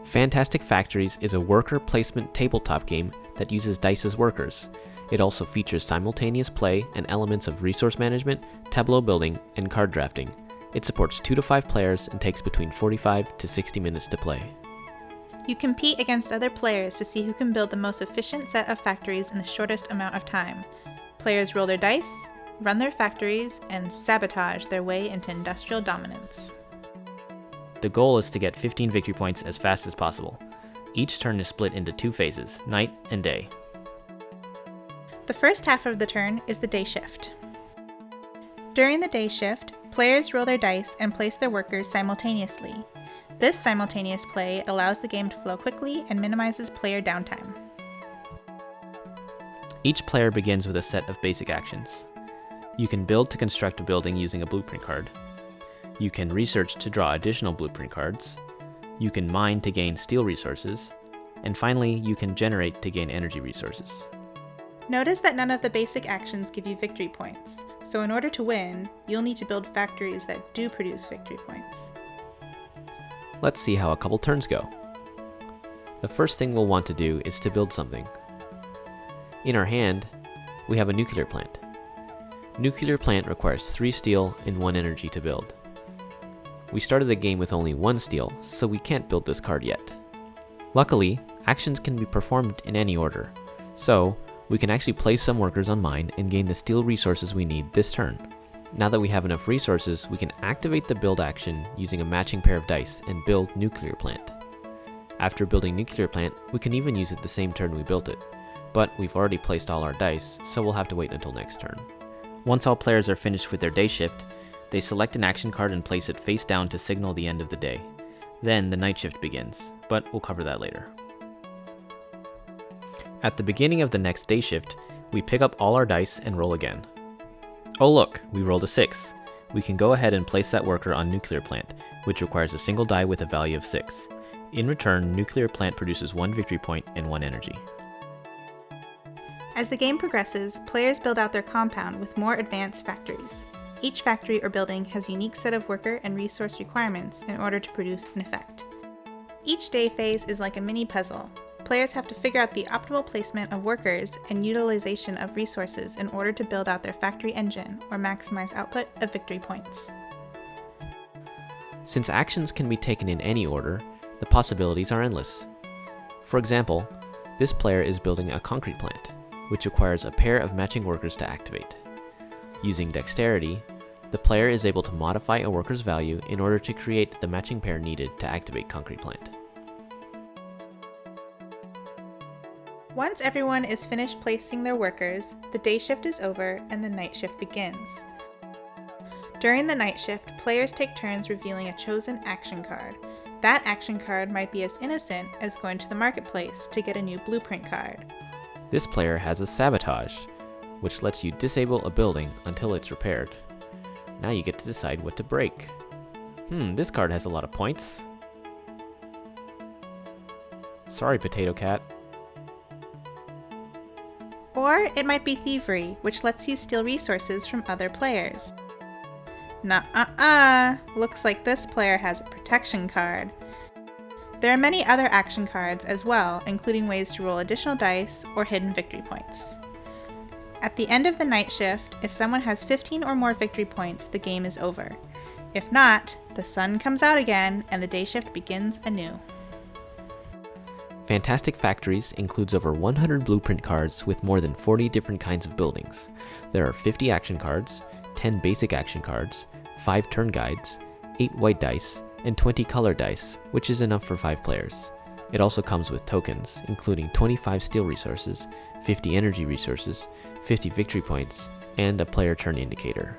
Fantastic Factories is a worker placement tabletop game that uses dice as workers. It also features simultaneous play and elements of resource management, tableau building, and card drafting. It supports 2 to 5 players and takes between 45 to 60 minutes to play. You compete against other players to see who can build the most efficient set of factories in the shortest amount of time. Players roll their dice, run their factories, and sabotage their way into industrial dominance. The goal is to get 15 victory points as fast as possible. Each turn is split into 2 phases, night and day. The first half of the turn is the day shift. During the day shift, players roll their dice and place their workers simultaneously. This simultaneous play allows the game to flow quickly and minimizes player downtime. Each player begins with a set of basic actions. You can build to construct a building using a blueprint card. You can research to draw additional blueprint cards. You can mine to gain steel resources. And finally, you can generate to gain energy resources. Notice that none of the basic actions give you victory points, so in order to win, you'll need to build factories that do produce victory points. Let's see how a couple turns go. The first thing we'll want to do is to build something. In our hand, we have a nuclear plant. Nuclear plant requires 3 steel and 1 energy to build. We started the game with only 1 steel, so we can't build this card yet. Luckily, actions can be performed in any order, so we can actually place some workers on mine and gain the steel resources we need this turn. Now that we have enough resources, we can activate the build action using a matching pair of dice and build nuclear plant. After building nuclear plant, we can even use it the same turn we built it, but we've already placed all our dice, so we'll have to wait until next turn. Once all players are finished with their day shift, they select an action card and place it face down to signal the end of the day. Then the night shift begins, but we'll cover that later. At the beginning of the next day shift, we pick up all our dice and roll again. Oh look, we rolled a 6. We can go ahead and place that worker on nuclear plant, which requires a single die with a value of 6. In return, nuclear plant produces 1 victory point and 1 energy. As the game progresses, players build out their compound with more advanced factories. Each factory or building has a unique set of worker and resource requirements in order to produce an effect. Each day phase is like a mini puzzle. Players have to figure out the optimal placement of workers and utilization of resources in order to build out their factory engine or maximize output of victory points. Since actions can be taken in any order, the possibilities are endless. For example, this player is building a concrete plant, which requires a pair of matching workers to activate. Using dexterity, the player is able to modify a worker's value in order to create the matching pair needed to activate concrete plant. Once everyone is finished placing their workers, the day shift is over and the night shift begins. During the night shift, players take turns revealing a chosen action card. That action card might be as innocent as going to the marketplace to get a new blueprint card. This player has a sabotage, which lets you disable a building until it's repaired. Now you get to decide what to break. This card has a lot of points. Sorry, Potato Cat. Or it might be thievery, which lets you steal resources from other players. Nuh-uh-uh! Looks like this player has a protection card. There are many other action cards as well, including ways to roll additional dice or hidden victory points. At the end of the night shift, if someone has 15 or more victory points, the game is over. If not, the sun comes out again and the day shift begins anew. Fantastic Factories includes over 100 blueprint cards with more than 40 different kinds of buildings. There are 50 action cards, 10 basic action cards, 5 turn guides, 8 white dice, and 20 color dice, which is enough for 5 players. It also comes with tokens, including 25 steel resources, 50 energy resources, 50 victory points, and a player turn indicator.